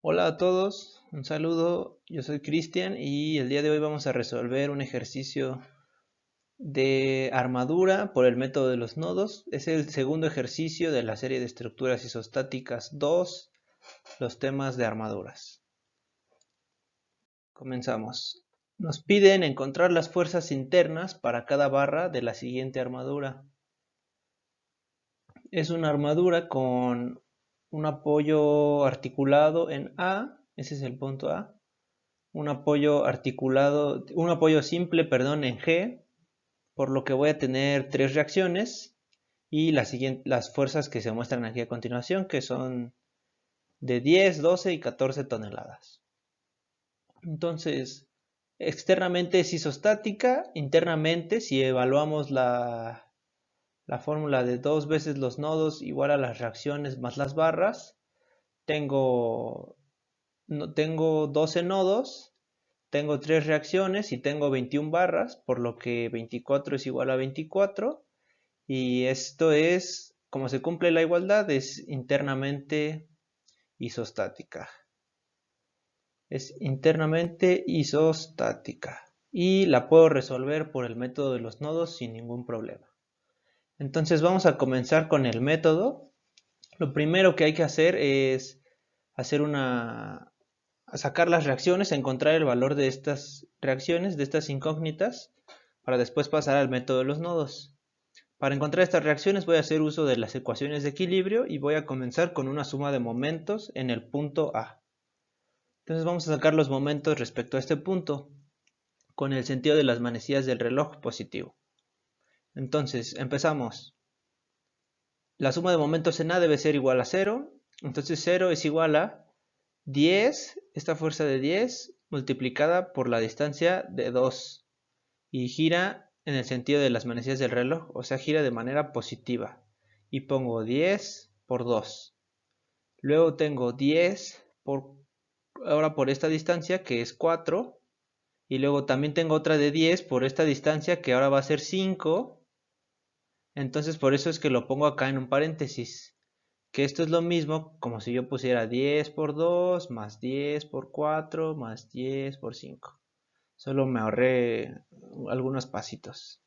Hola a todos, un saludo, yo soy Cristian y el día de hoy vamos a resolver un ejercicio de armadura por el método de los nodos. Es el segundo ejercicio de la serie de estructuras isostáticas 2, los temas de armaduras. Comenzamos. Nos piden encontrar las fuerzas internas para cada barra de la siguiente armadura. Es una armadura con un apoyo articulado en A, ese es el punto A, un apoyo articulado, un apoyo simple, perdón, en G, por lo que voy a tener tres reacciones y las fuerzas que se muestran aquí a continuación, que son de 10, 12 y 14 toneladas. Entonces, externamente es isostática, internamente, si evaluamos la fórmula de dos veces los nodos igual a las reacciones más las barras, tengo, tengo 12 nodos. Tengo tres reacciones y tengo 21 barras, por lo que 24 es igual a 24. Y esto es, como se cumple la igualdad, es internamente isostática. Es internamente isostática. Y la puedo resolver por el método de los nodos sin ningún problema. Entonces vamos a comenzar con el método. Lo primero que hay que hacer es hacer sacar las reacciones, encontrar el valor de estas reacciones, de estas incógnitas, para después pasar al método de los nodos. Para encontrar estas reacciones voy a hacer uso de las ecuaciones de equilibrio y voy a comenzar con una suma de momentos en el punto A. Entonces vamos a sacar los momentos respecto a este punto, con el sentido de las manecillas del reloj positivo. Entonces empezamos. La suma de momentos en A debe ser igual a 0, entonces 0 es igual a 10, esta fuerza de 10 multiplicada por la distancia de 2 y gira en el sentido de las manecillas del reloj, o sea, gira de manera positiva. Y pongo 10 por 2. Luego tengo 10 ahora por esta distancia que es 4. Y luego también tengo otra de 10 por esta distancia que ahora va a ser 5. Entonces por eso es que lo pongo acá en un paréntesis. Que esto es lo mismo como si yo pusiera 10 por 2 más 10 por 4 más 10 por 5. Solo me ahorré algunos pasitos.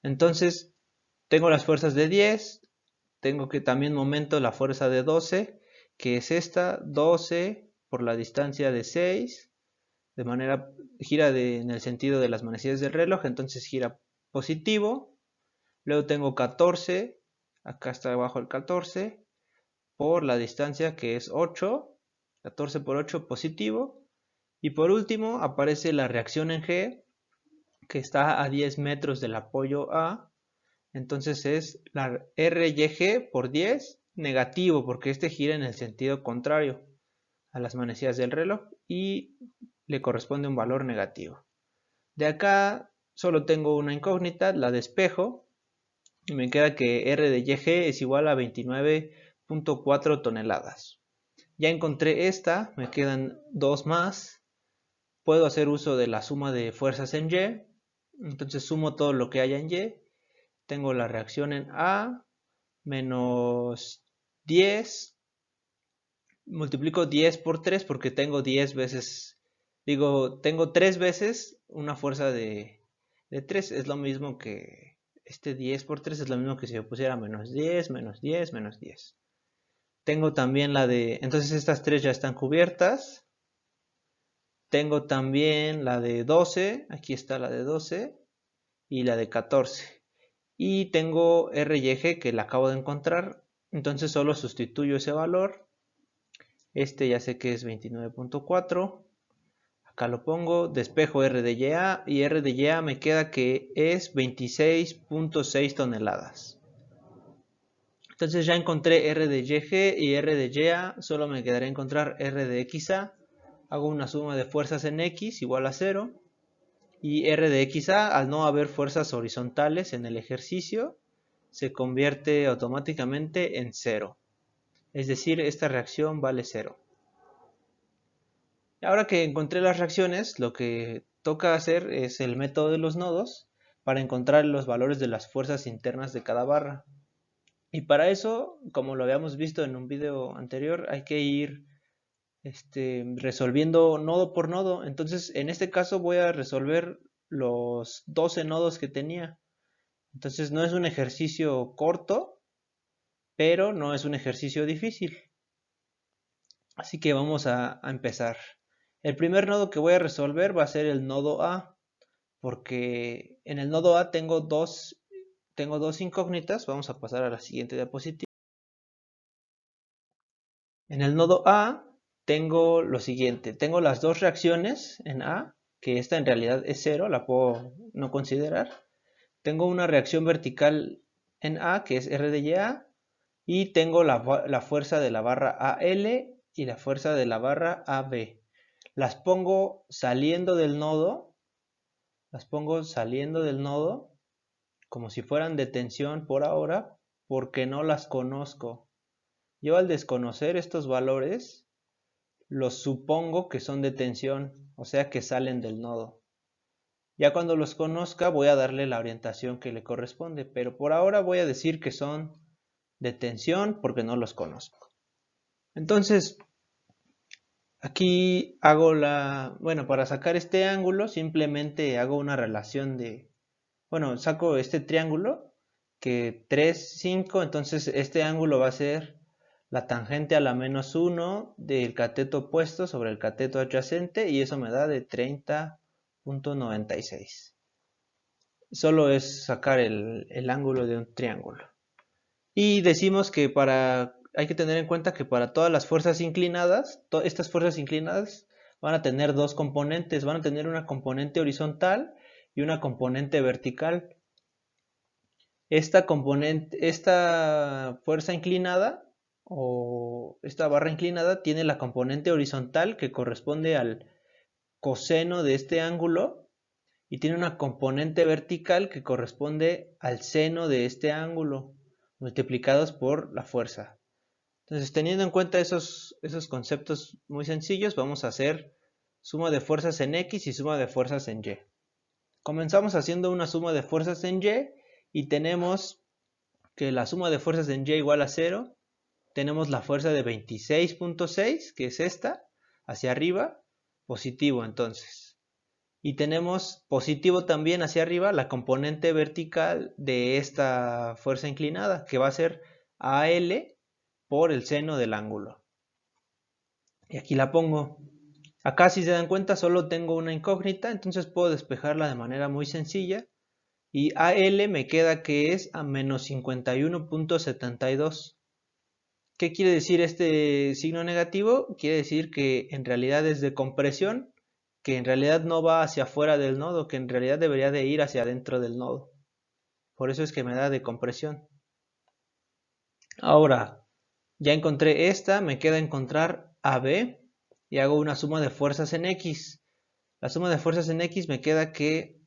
Entonces, tengo las fuerzas de 10, tengo que también momento la fuerza de 12, que es esta, 12 por la distancia de 6, de manera, en el sentido de las manecillas del reloj, entonces gira positivo. Luego tengo 14, acá está abajo el 14, por la distancia que es 8, 14 por 8 positivo. Y por último aparece la reacción en G, que está a 10 metros del apoyo A. Entonces es la RYG por 10 negativo, porque este gira en el sentido contrario a las manecillas del reloj y le corresponde un valor negativo. De acá solo tengo una incógnita, la despejo, y me queda que R de YG es igual a 29.4 toneladas. Ya encontré esta, me quedan dos más. Puedo hacer uso de la suma de fuerzas en Y. Entonces sumo todo lo que haya en Y. Tengo la reacción en A menos 10. Multiplico 10 por 3 porque tengo 10 veces. Digo, tengo 3 veces una fuerza de 3. Es lo mismo que este 10 por 3 es lo mismo que si yo pusiera menos 10, menos 10, menos 10. Tengo también la de... Entonces estas tres ya están cubiertas. Tengo también la de 12, aquí está la de 12 y la de 14. Y tengo RYG que la acabo de encontrar, entonces solo sustituyo ese valor. Este ya sé que es 29.4. Acá lo pongo, despejo R de YA y R de YA me queda que es 26.6 toneladas. Entonces ya encontré R de YG y R de YA, solo me quedaría encontrar R de XA. Hago una suma de fuerzas en X igual a 0. Y R de XA, al no haber fuerzas horizontales en el ejercicio, se convierte automáticamente en 0. Es decir, esta reacción vale 0. Ahora que encontré las reacciones, lo que toca hacer es el método de los nodos para encontrar los valores de las fuerzas internas de cada barra. Y para eso, como lo habíamos visto en un video anterior, hay que ir resolviendo nodo por nodo. Entonces, en este caso voy a resolver los 12 nodos que tenía. Entonces, no es un ejercicio corto, pero no es un ejercicio difícil. Así que vamos a empezar. El primer nodo que voy a resolver va a ser el nodo A, porque en el nodo A tengo dos incógnitas. Vamos a pasar a la siguiente diapositiva. En el nodo A tengo lo siguiente, tengo las dos reacciones en A, que esta en realidad es 0, la puedo no considerar. Tengo una reacción vertical en A, que es R de YA, y tengo la fuerza de la barra AL y la fuerza de la barra AB. Las pongo saliendo del nodo, como si fueran de tensión por ahora, porque no las conozco. Yo al desconocer estos valores, los supongo que son de tensión, o sea que salen del nodo. Ya cuando los conozca voy a darle la orientación que le corresponde, pero por ahora voy a decir que son de tensión porque no los conozco. Entonces, aquí hago para sacar este ángulo simplemente hago una relación saco este triángulo que 3, 5, entonces este ángulo va a ser la tangente a la menos 1 del cateto opuesto sobre el cateto adyacente y eso me da de 30.96. Solo es sacar el ángulo de un triángulo. Y decimos que hay que tener en cuenta que para todas las fuerzas inclinadas, estas fuerzas inclinadas van a tener dos componentes, van a tener una componente horizontal y una componente vertical. Esta fuerza inclinada o esta barra inclinada tiene la componente horizontal que corresponde al coseno de este ángulo y tiene una componente vertical que corresponde al seno de este ángulo multiplicados por la fuerza. Entonces, teniendo en cuenta esos conceptos muy sencillos, vamos a hacer suma de fuerzas en X y suma de fuerzas en Y. Comenzamos haciendo una suma de fuerzas en Y y tenemos que la suma de fuerzas en Y igual a 0. Tenemos la fuerza de 26.6, que es esta, hacia arriba, positivo entonces. Y tenemos positivo también hacia arriba la componente vertical de esta fuerza inclinada, que va a ser AL por el seno del ángulo. Y aquí la pongo. Acá, si se dan cuenta, solo tengo una incógnita, entonces puedo despejarla de manera muy sencilla. Y AL me queda que es a menos 51.72. ¿Qué quiere decir este signo negativo? Quiere decir que en realidad es de compresión, que en realidad no va hacia afuera del nodo, que en realidad debería de ir hacia adentro del nodo. Por eso es que me da de compresión. Ahora, ya encontré esta, me queda encontrar AB y hago una suma de fuerzas en X. La suma de fuerzas en X me queda que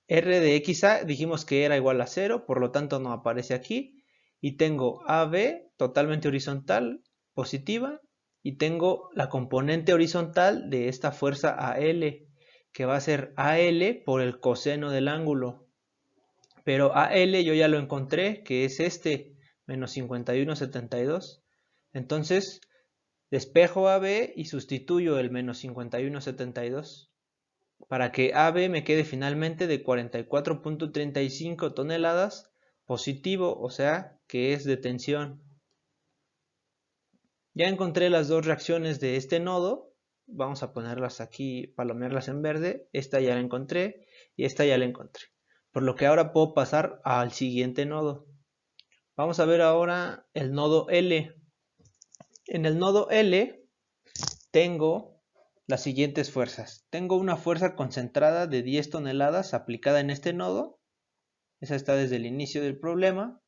R de XA dijimos que era igual a 0, por lo tanto no aparece aquí. Y tengo AB totalmente horizontal, positiva, y tengo la componente horizontal de esta fuerza AL, que va a ser AL por el coseno del ángulo. Pero AL yo ya lo encontré, que es menos 51.72. Entonces, despejo AB y sustituyo el menos 51.72 para que AB me quede finalmente de 44.35 toneladas positivo, o sea que es de tensión. Ya encontré las dos reacciones de este nodo, vamos a ponerlas aquí, palomearlas en verde, esta ya la encontré y esta ya la encontré, por lo que ahora puedo pasar al siguiente nodo. Vamos a ver ahora el nodo L. En el nodo L tengo las siguientes fuerzas. Tengo una fuerza concentrada de 10 toneladas aplicada en este nodo. Esa está desde el inicio del problema.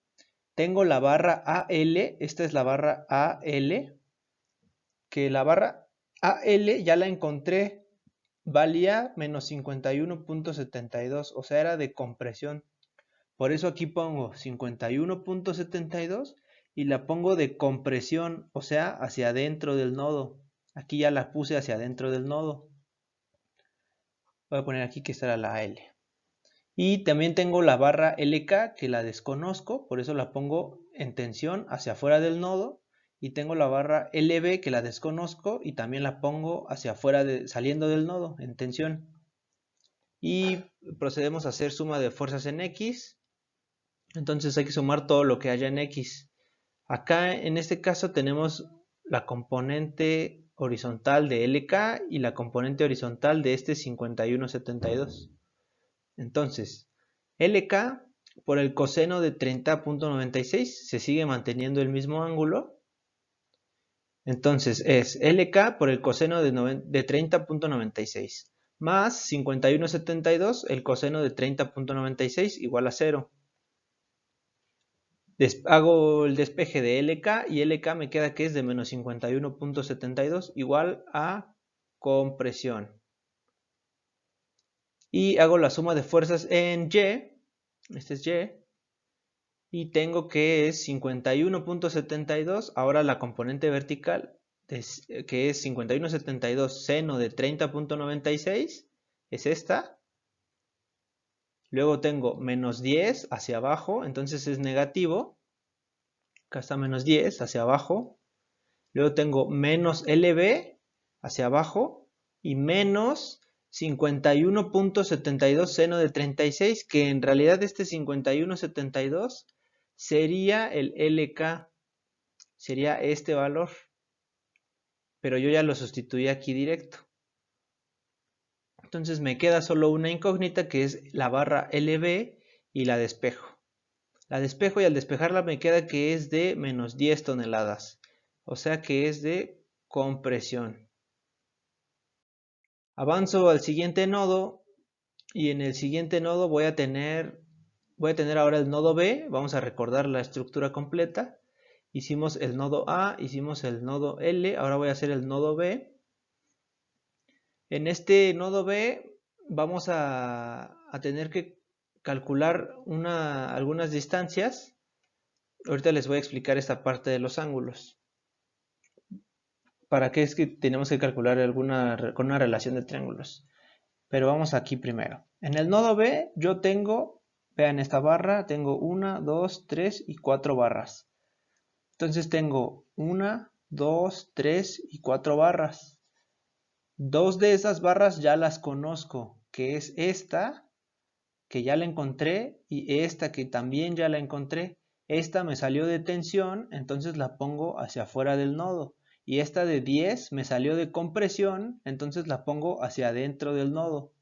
Tengo la barra AL, esta es la barra AL, que la barra AL ya la encontré, valía menos 51.72, o sea, era de compresión. Por eso aquí pongo 51.72 y la pongo de compresión, o sea, hacia adentro del nodo. Aquí ya la puse hacia adentro del nodo. Voy a poner aquí que esta era la L. Y también tengo la barra LK que la desconozco, por eso la pongo en tensión hacia afuera del nodo. y tengo la barra LB que la desconozco y también la pongo hacia afuera saliendo del nodo en tensión. Y procedemos a hacer suma de fuerzas en X. Entonces hay que sumar todo lo que haya en X. Acá en este caso tenemos la componente horizontal de LK y la componente horizontal de este 5172. Entonces, LK por el coseno de 30.96 se sigue manteniendo el mismo ángulo. Entonces es LK por el coseno de 30.96 más 5172, el coseno de 30.96 igual a 0. Hago el despeje de LK y LK me queda que es de menos 51.72 igual a compresión. Y hago la suma de fuerzas en Y, este es Y, y tengo que es 51.72, ahora la componente vertical, que es 51.72 seno de 30.96, es esta. Luego tengo menos 10 hacia abajo, entonces es negativo. Acá está menos 10 hacia abajo. Luego tengo menos LB hacia abajo y menos 51.72 seno de 36, que en realidad este 51.72 sería el LK, sería este valor, pero yo ya lo sustituí aquí directo. Entonces me queda solo una incógnita que es la barra LB y la despejo. La despejo y al despejarla me queda que es de menos 10 toneladas, o sea que es de compresión. Avanzo al siguiente nodo y en el siguiente nodo voy a tener ahora el nodo B. Vamos a recordar la estructura completa. Hicimos el nodo A, hicimos el nodo L, ahora voy a hacer el nodo B. En este nodo B vamos a tener que calcular algunas distancias. Ahorita les voy a explicar esta parte de los ángulos. ¿Para qué es que tenemos que calcular con una relación de triángulos? Pero vamos aquí primero. En el nodo B yo tengo, vean esta barra, tengo 1, 2, 3 y 4 barras. Entonces tengo 1, 2, 3 y 4 barras. Dos de esas barras ya las conozco, que es esta, que ya la encontré, y esta que también ya la encontré. Esta me salió de tensión, entonces la pongo hacia afuera del nodo. Y esta de 10 me salió de compresión, entonces la pongo hacia adentro del nodo.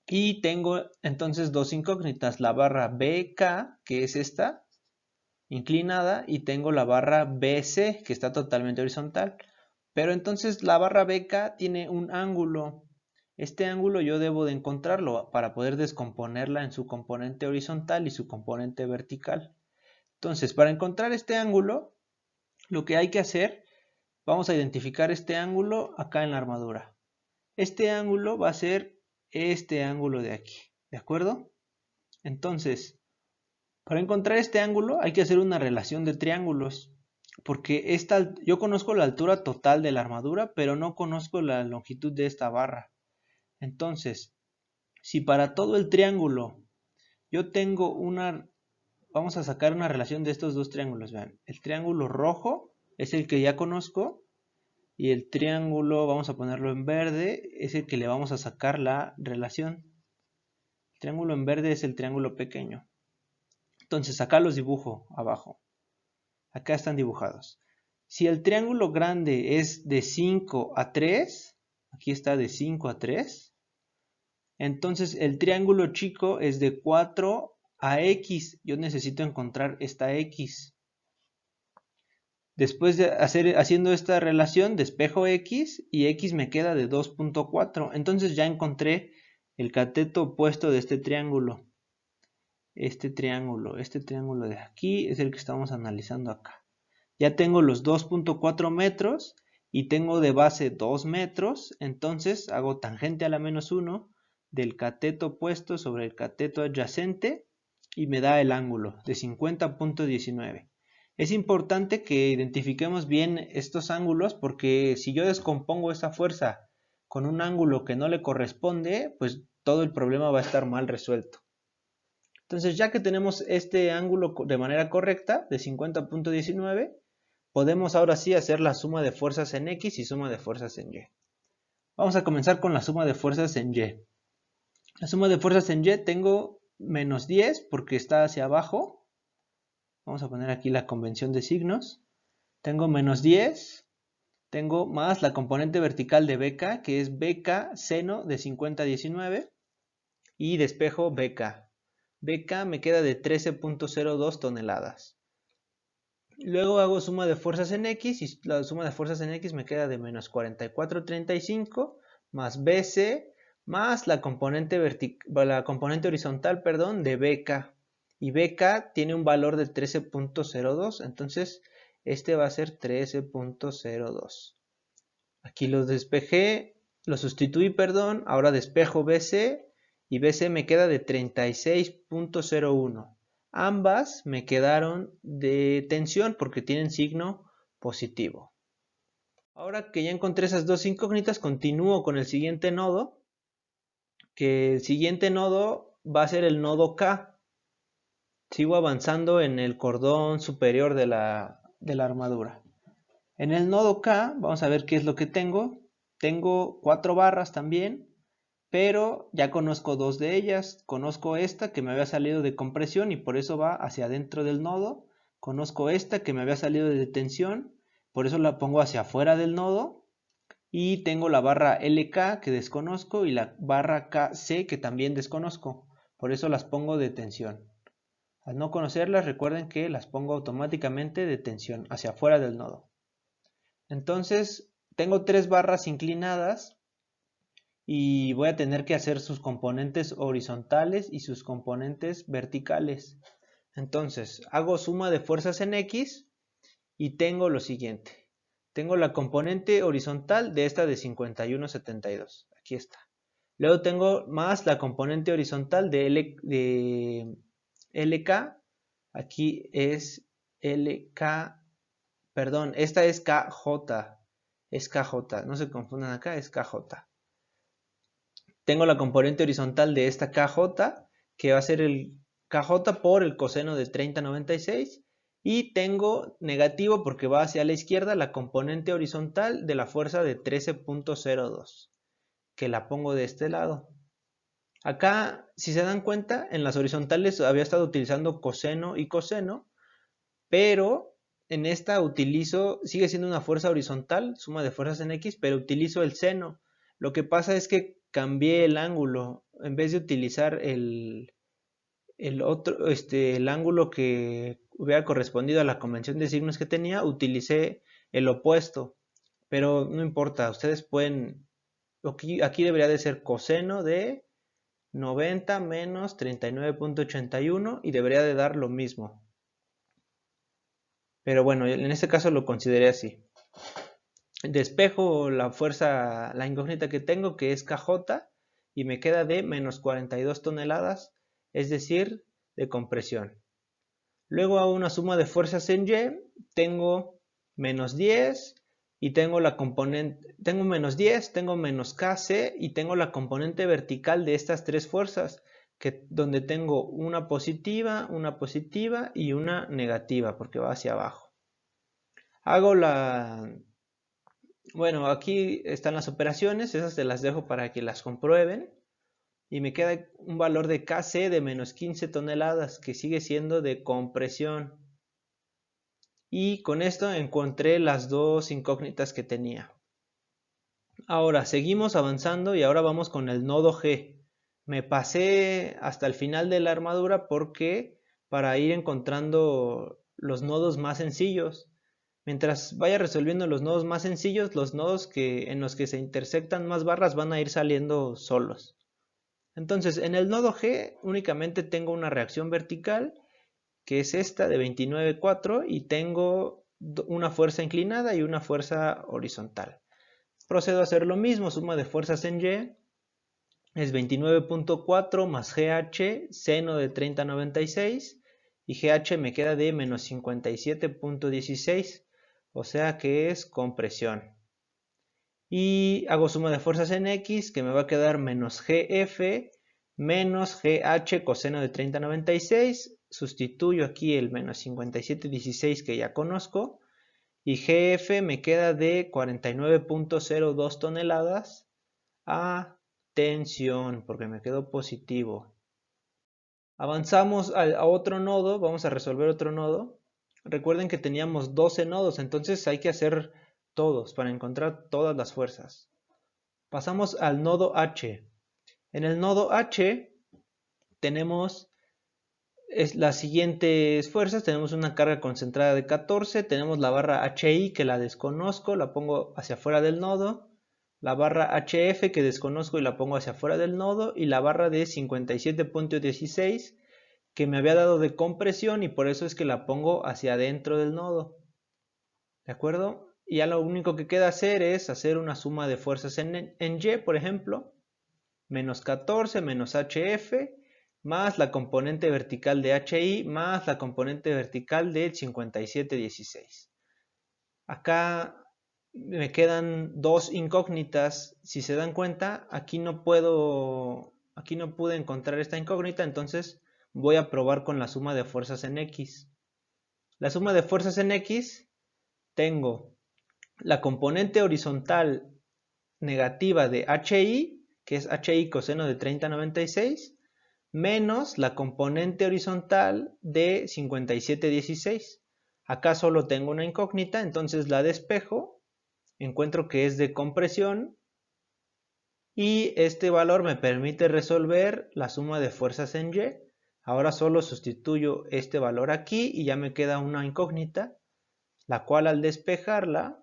Y tengo entonces dos incógnitas, la barra BK, que es esta, inclinada, y tengo la barra BC, que está totalmente horizontal. Pero entonces la barra BK tiene un ángulo. Este ángulo yo debo de encontrarlo para poder descomponerla en su componente horizontal y su componente vertical. Entonces, para encontrar este ángulo, lo que hay que hacer, vamos a identificar este ángulo acá en la armadura. Este ángulo va a ser este ángulo de aquí, ¿de acuerdo? Entonces, para encontrar este ángulo hay que hacer una relación de triángulos, porque yo conozco la altura total de la armadura, pero no conozco la longitud de esta barra. Entonces, si para todo el triángulo yo tengo vamos a sacar una relación de estos dos triángulos, vean, el triángulo rojo es el que ya conozco, y el triángulo, vamos a ponerlo en verde, es el que le vamos a sacar la relación. El triángulo en verde es el triángulo pequeño. Entonces acá los dibujo abajo. Acá están dibujados. Si el triángulo grande es de 5 a 3, aquí está de 5 a 3, entonces el triángulo chico es de 4 a X. Yo necesito encontrar esta X. Después de haciendo esta relación, despejo X y X me queda de 2.4. Entonces ya encontré el cateto opuesto de este triángulo. Este triángulo de aquí es el que estamos analizando acá. Ya tengo los 2.4 metros y tengo de base 2 metros. Entonces hago tangente a la menos 1 del cateto opuesto sobre el cateto adyacente y me da el ángulo de 50.19. Es importante que identifiquemos bien estos ángulos porque si yo descompongo esta fuerza con un ángulo que no le corresponde, pues todo el problema va a estar mal resuelto. Entonces ya que tenemos este ángulo de manera correcta de 50.19, podemos ahora sí hacer la suma de fuerzas en X y suma de fuerzas en Y. Vamos a comenzar con la suma de fuerzas en Y. La suma de fuerzas en Y tengo menos 10 porque está hacia abajo. Vamos a poner aquí la convención de signos. Tengo menos 10, tengo más la componente vertical de BK, que es BK seno de 50/19, y despejo BK. BK me queda de 13.02 toneladas. Luego hago suma de fuerzas en X y la suma de fuerzas en X me queda de menos 44.35 más BC más la componente horizontal, perdón, de BK. Y BK tiene un valor de 13.02, entonces este va a ser 13.02. Aquí lo despejé, lo sustituí, perdón, ahora despejo BC y BC me queda de 36.01. Ambas me quedaron de tensión porque tienen signo positivo. Ahora que ya encontré esas dos incógnitas, continúo con el siguiente nodo, que el siguiente nodo va a ser el nodo K. Sigo avanzando en el cordón superior de la armadura. En el nodo K, vamos a ver qué es lo que tengo. Tengo 4 barras también, pero ya conozco dos de ellas. Conozco esta que me había salido de compresión y por eso va hacia adentro del nodo. Conozco esta que me había salido de tensión, por eso la pongo hacia afuera del nodo. Y tengo la barra LK que desconozco y la barra KC que también desconozco, por eso las pongo de tensión. Al no conocerlas, recuerden que las pongo automáticamente de tensión hacia afuera del nodo. Entonces, tengo 3 barras inclinadas y voy a tener que hacer sus componentes horizontales y sus componentes verticales. Entonces, hago suma de fuerzas en X y tengo lo siguiente. Tengo la componente horizontal de esta de 51.72. Aquí está. Luego tengo más la componente horizontal de LK. Aquí es LK. Perdón, esta es KJ. Es KJ. No se confundan acá, es KJ. Tengo la componente horizontal de esta KJ, que va a ser el KJ por el coseno de 30/96. Y tengo negativo porque va hacia la izquierda la componente horizontal de la fuerza de 13.02, que la pongo de este lado. Acá, si se dan cuenta, en las horizontales había estado utilizando coseno y coseno, pero en esta sigue siendo una fuerza horizontal, suma de fuerzas en X, pero utilizo el seno. Lo que pasa es que cambié el ángulo. En vez de utilizar el ángulo que hubiera correspondido a la convención de signos que tenía, utilicé el opuesto. Pero no importa, ustedes pueden... Aquí debería de ser coseno de 90 menos 39.81 y debería de dar lo mismo. Pero bueno, en este caso lo consideré así. Despejo la fuerza, la incógnita que tengo, que es KJ, y me queda de menos 42 toneladas, es decir, de compresión. Luego hago una suma de fuerzas en Y, tengo menos 10 y tengo la componente, tengo menos 10, tengo menos KC y tengo la componente vertical de estas tres fuerzas, donde tengo una positiva y una negativa, porque va hacia abajo. Bueno, aquí están las operaciones, esas te las dejo para que las comprueben. Y me queda un valor de KC de menos 15 toneladas, que sigue siendo de compresión. Y con esto encontré las dos incógnitas que tenía. Ahora seguimos avanzando y ahora vamos con el nodo G. Me pasé hasta el final de la armadura porque para ir encontrando los nodos más sencillos. Mientras vaya resolviendo los nodos más sencillos, los nodos en los que se intersectan más barras van a ir saliendo solos. Entonces, en el nodo G únicamente tengo una reacción vertical, que es esta de 29.4, y tengo una fuerza inclinada y una fuerza horizontal. Procedo a hacer lo mismo, suma de fuerzas en Y es 29.4 más GH, seno de 30/96, y GH me queda de menos 57.16, o sea que es compresión. Y hago suma de fuerzas en X, que me va a quedar menos GF menos GH coseno de 30/96. Sustituyo aquí el menos 57.16 que ya conozco y GF me queda de 49.02 toneladas a tensión, porque me quedó positivo. Avanzamos a otro nodo, vamos a resolver otro nodo. Recuerden que teníamos 12 nodos, entonces hay que hacer todos para encontrar todas las fuerzas. Pasamos al nodo H. En el nodo H tenemos las siguientes fuerzas. Tenemos una carga concentrada de 14, tenemos la barra HI que la desconozco, la pongo hacia afuera del nodo, la barra HF que desconozco y la pongo hacia afuera del nodo, y la barra de 57.16 que me había dado de compresión y por eso es que la pongo hacia adentro del nodo. ¿De acuerdo? Y ya lo único que queda hacer es hacer una suma de fuerzas en Y, por ejemplo, menos 14 menos HF más la componente vertical de HI más la componente vertical de 5716. Acá me quedan dos incógnitas. Si se dan cuenta, aquí no pude encontrar esta incógnita, entonces voy a probar con la suma de fuerzas en X. La suma de fuerzas en X, tengo la componente horizontal negativa de HI, que es HI coseno de 3096, menos la componente horizontal de 5716. Acá solo tengo una incógnita, entonces la despejo, encuentro que es de compresión y este valor me permite resolver la suma de fuerzas en Y. Ahora solo sustituyo este valor aquí y ya me queda una incógnita, la cual al despejarla,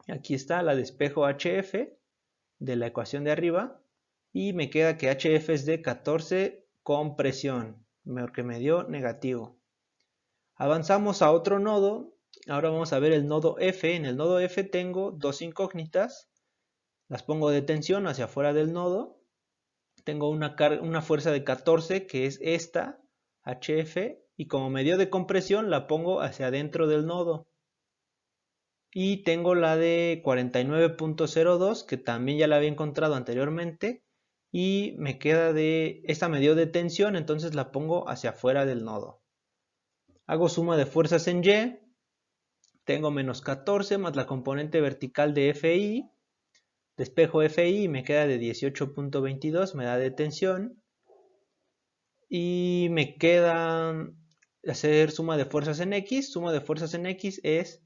aquí está, la despejo HF de la ecuación de arriba y me queda que HF es de 14 compresión, porque me dio negativo. Avanzamos a otro nodo, ahora vamos a ver el nodo F. En el nodo F tengo dos incógnitas, las pongo de tensión hacia afuera del nodo, tengo una fuerza de 14 que es esta, HF, y como me dio de compresión la pongo hacia adentro del nodo. Y tengo la de 49.02 que también ya la había encontrado anteriormente y me queda esta me dio de tensión, entonces la pongo hacia afuera del nodo. Hago suma de fuerzas en Y, tengo menos 14 más la componente vertical de FI, despejo FI y me queda de 18.22, me da de tensión y me queda hacer suma de fuerzas en X. Suma de fuerzas en X es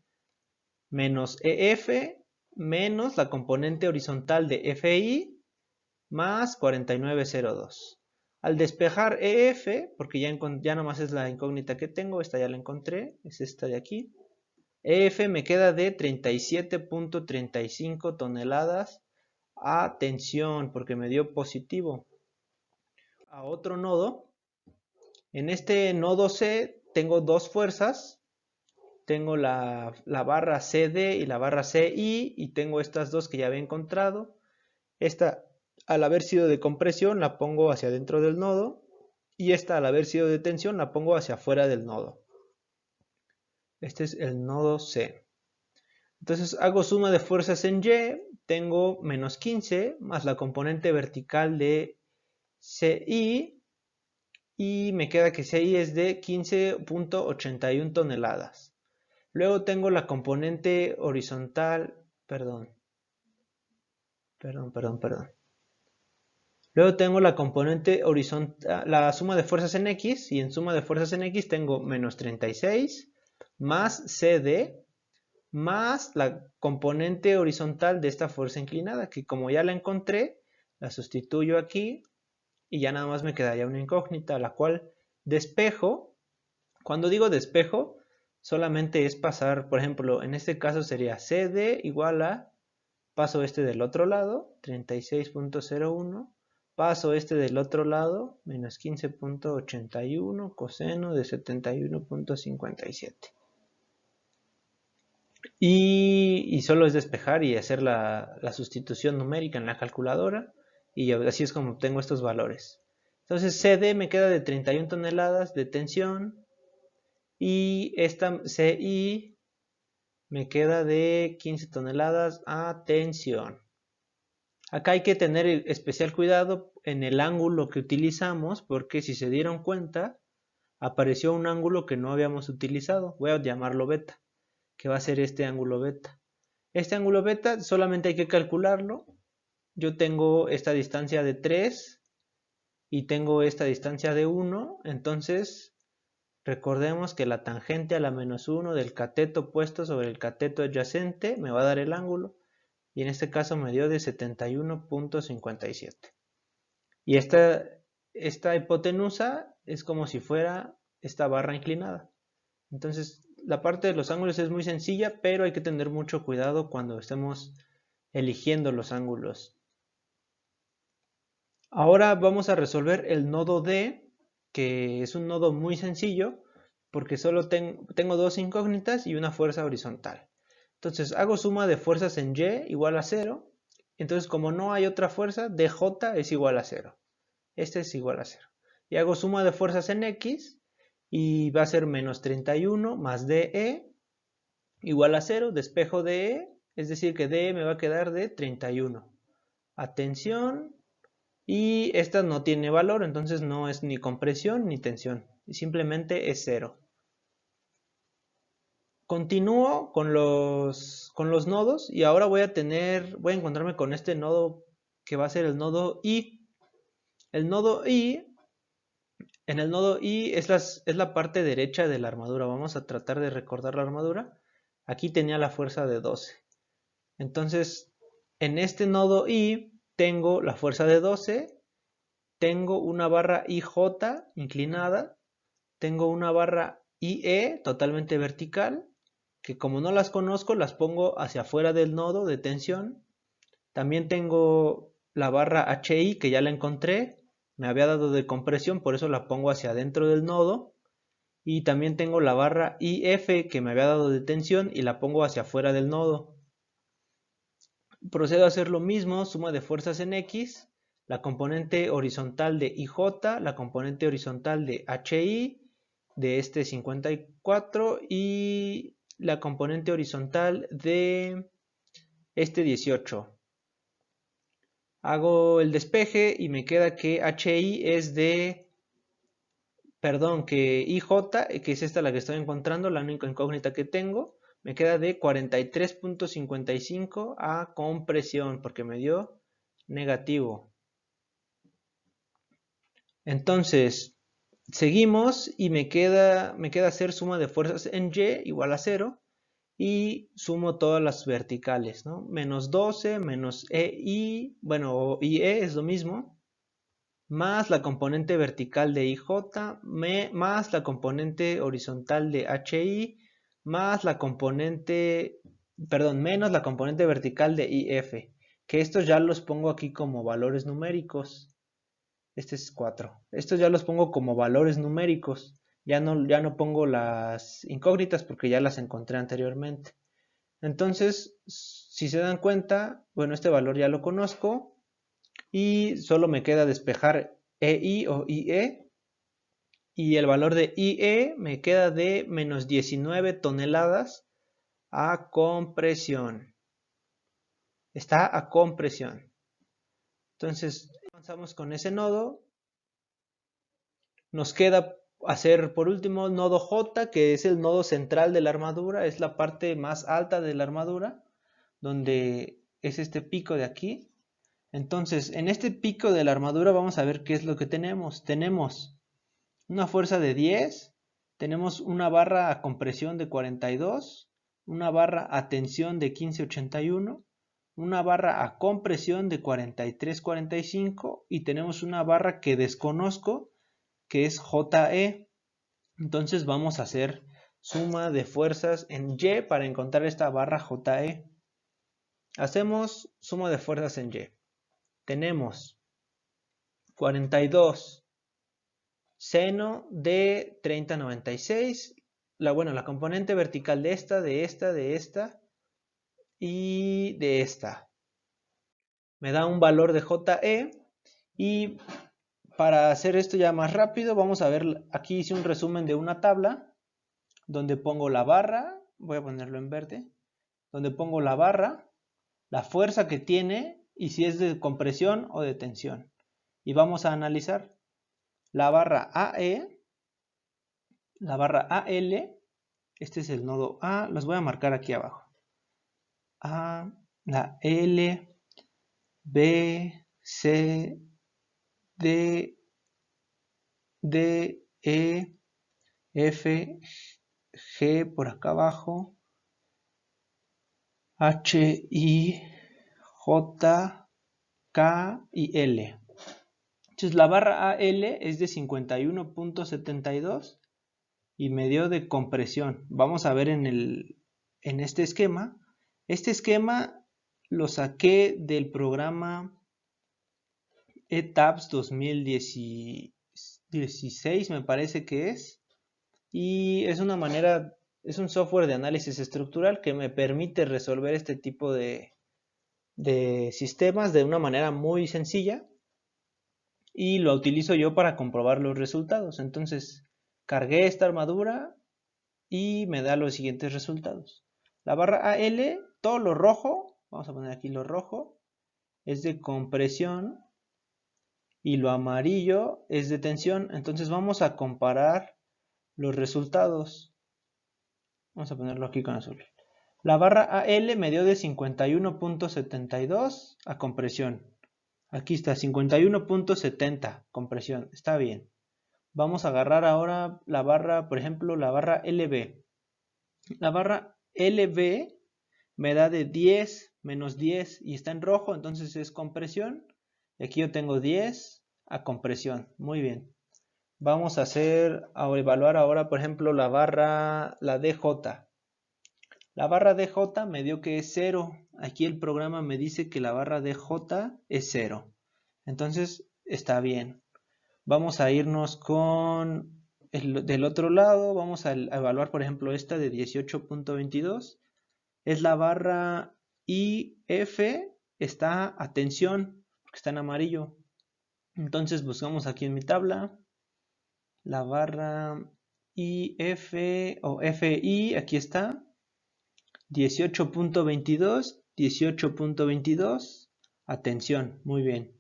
menos EF menos la componente horizontal de FI más 4902. Al despejar EF, porque ya nomás es la incógnita que tengo, esta ya la encontré, es esta de aquí, EF me queda de 37.35 toneladas a tensión, porque me dio positivo. A otro nodo, en este nodo C tengo dos fuerzas, tengo la barra CD y la barra CI y tengo estas dos que ya había encontrado. Esta, al haber sido de compresión, la pongo hacia dentro del nodo y esta, al haber sido de tensión, la pongo hacia afuera del nodo. Este es el nodo C. Entonces hago suma de fuerzas en Y, tengo menos 15 más la componente vertical de CI y me queda que CI es de 15.81 toneladas. Luego tengo la componente horizontal, perdón. Luego tengo la componente horizontal, la suma de fuerzas en X, y en suma de fuerzas en X tengo menos 36 más CD más la componente horizontal de esta fuerza inclinada, que como ya la encontré, la sustituyo aquí y ya nada más me quedaría una incógnita, la cual despejo. Cuando digo despejo, solamente es pasar, por ejemplo, en este caso sería CD igual a, paso este del otro lado, 36.01, paso este del otro lado, menos 15.81 coseno de 71.57. Y solo es despejar y hacer la sustitución numérica en la calculadora y así es como obtengo estos valores. Entonces CD me queda de 31 toneladas de tensión y esta CI me queda de 15 toneladas a tensión. Acá hay que tener especial cuidado en el ángulo que utilizamos porque si se dieron cuenta apareció un ángulo que no habíamos utilizado, voy a llamarlo beta. que va a ser este ángulo beta. Este ángulo beta solamente hay que calcularlo. Yo tengo esta distancia de 3 y tengo esta distancia de 1, entonces recordemos que la tangente a la menos 1 del cateto puesto sobre el cateto adyacente me va a dar el ángulo, y en este caso me dio de 71.57. Y esta hipotenusa es como si fuera esta barra inclinada. Entonces, la parte de los ángulos es muy sencilla, pero hay que tener mucho cuidado cuando estemos eligiendo los ángulos. Ahora vamos a resolver el nodo D, que es un nodo muy sencillo, porque solo tengo dos incógnitas y una fuerza horizontal. Entonces hago suma de fuerzas en Y igual a 0. Entonces, como no hay otra fuerza, DJ es igual a 0. Este es igual a 0. Y hago suma de fuerzas en X y va a ser menos 31 más DE igual a 0. Despejo DE, es decir que DE me va a quedar de 31. Atención. Y esta no tiene valor, entonces no es ni compresión ni tensión. Simplemente es 0. Continúo con los nodos y ahora voy a encontrarme con este nodo que va a ser el nodo I. El nodo I, en el nodo I es la parte derecha de la armadura. Vamos a tratar de recordar la armadura. Aquí tenía la fuerza de 12. Entonces, en este nodo I tengo la fuerza de 12. Tengo una barra IJ inclinada, tengo una barra IE totalmente vertical, que como no las conozco las pongo hacia afuera del nodo de tensión. También tengo la barra HI que ya la encontré, me había dado de compresión, por eso la pongo hacia adentro del nodo. Y también tengo la barra IF que me había dado de tensión y la pongo hacia afuera del nodo. Procedo a hacer lo mismo, suma de fuerzas en X, la componente horizontal de IJ, la componente horizontal de HI, de este 54 y la componente horizontal de este 18. Hago el despeje y me queda que HI es de, perdón, que IJ, que es esta la que estoy encontrando, la única incógnita que tengo, me queda de 43.55 a compresión, porque me dio negativo. Entonces, seguimos y me queda hacer suma de fuerzas en Y igual a 0 y sumo todas las verticales, ¿no? Menos 12, menos EI, bueno, IE es lo mismo, más la componente vertical de IJ, más la componente horizontal de HI, más la componente, perdón, menos la componente vertical de IF, que estos ya los pongo aquí como valores numéricos. Este es 4. Estos ya los pongo como valores numéricos. Ya no pongo las incógnitas porque ya las encontré anteriormente. Entonces, si se dan cuenta, bueno, este valor ya lo conozco y solo me queda despejar EI o IE, y el valor de IE me queda de menos 19 toneladas a compresión. Está a compresión. Entonces, avanzamos con ese nodo. Nos queda hacer por último nodo J, que es el nodo central de la armadura, es la parte más alta de la armadura, donde es este pico de aquí. Entonces, en este pico de la armadura vamos a ver qué es lo que tenemos. Tenemos una fuerza de 10, tenemos una barra a compresión de 42, una barra a tensión de 1581, una barra a compresión de 4345 y tenemos una barra que desconozco, que es JE. Entonces vamos a hacer suma de fuerzas en Y para encontrar esta barra JE. Hacemos suma de fuerzas en Y. Tenemos 42 seno de 3096. La componente vertical de esta y de esta. Me da un valor de JE y para hacer esto ya más rápido, vamos a ver, aquí hice un resumen de una tabla donde pongo la barra, voy a ponerlo en verde, donde pongo la barra, la fuerza que tiene y si es de compresión o de tensión. Y vamos a analizar la barra AE, la barra AL, Este es el nodo A, los voy a marcar aquí abajo. A, la L, B, C, D, D, E, F, G por acá abajo, H, I, J, K y L. Entonces la barra AL es de 51.72 y me dio de compresión. Vamos a ver en este esquema. Este esquema lo saqué del programa ETABS 2016, me parece que es. Y es una manera, es un software de análisis estructural que me permite resolver este tipo de sistemas de una manera muy sencilla. Y lo utilizo yo para comprobar los resultados. Entonces, cargué esta armadura y me da los siguientes resultados. La barra AL, todo lo rojo, vamos a poner aquí lo rojo, es de compresión y lo amarillo es de tensión. Entonces vamos a comparar los resultados. Vamos a ponerlo aquí con azul. La barra AL me dio de 51.72 a compresión. Aquí está, 51.70 compresión. Está bien. Vamos a agarrar ahora la barra, por ejemplo, la barra LB. La barra LB me da de 10 menos 10 y está en rojo, entonces es compresión. Y aquí yo tengo 10 a compresión. Muy bien. Vamos a evaluar ahora, por ejemplo, la DJ. La barra DJ me dio que es 0. Aquí el programa me dice que la barra DJ es 0. Entonces está bien. Vamos a irnos con del otro lado. Vamos a evaluar, por ejemplo, esta de 18.22. Es la barra IF. Está a tensión, porque está en amarillo. Entonces buscamos aquí en mi tabla la barra IF o FI. Aquí está. 18.22, 18.22, atención, muy bien.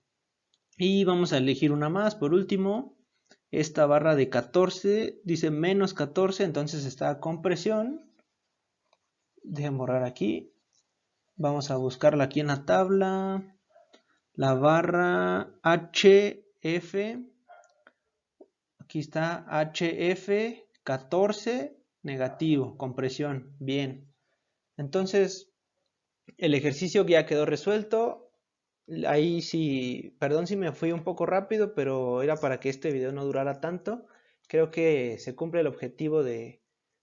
Y vamos a elegir una más, por último, esta barra de 14, dice menos 14, entonces está a compresión. Dejen borrar aquí. Vamos a buscarla aquí en la tabla. La barra HF, aquí está HF 14, negativo, compresión, bien. Entonces, el ejercicio ya quedó resuelto. Ahí sí, perdón si me fui un poco rápido, pero era para que este video no durara tanto. Creo que se cumple el objetivo de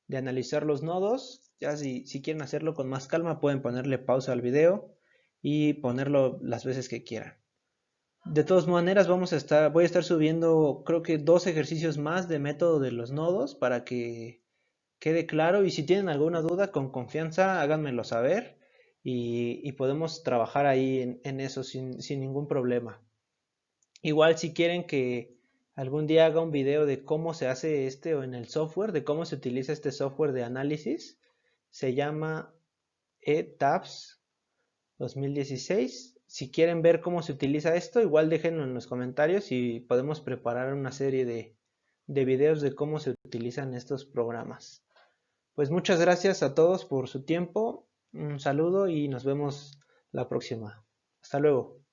analizar los nodos. Ya si quieren hacerlo con más calma, pueden ponerle pausa al video y ponerlo las veces que quieran. De todas maneras, voy a estar subiendo creo que 2 ejercicios más de método de los nodos para que quede claro, y si tienen alguna duda, con confianza háganmelo saber y podemos trabajar ahí en eso sin ningún problema. Igual si quieren que algún día haga un video de cómo se hace o en el software, de cómo se utiliza este software de análisis, se llama ETABS 2016. Si quieren ver cómo se utiliza esto, igual déjenlo en los comentarios y podemos preparar una serie de videos de cómo se utilizan estos programas. Pues muchas gracias a todos por su tiempo, un saludo y nos vemos la próxima. Hasta luego.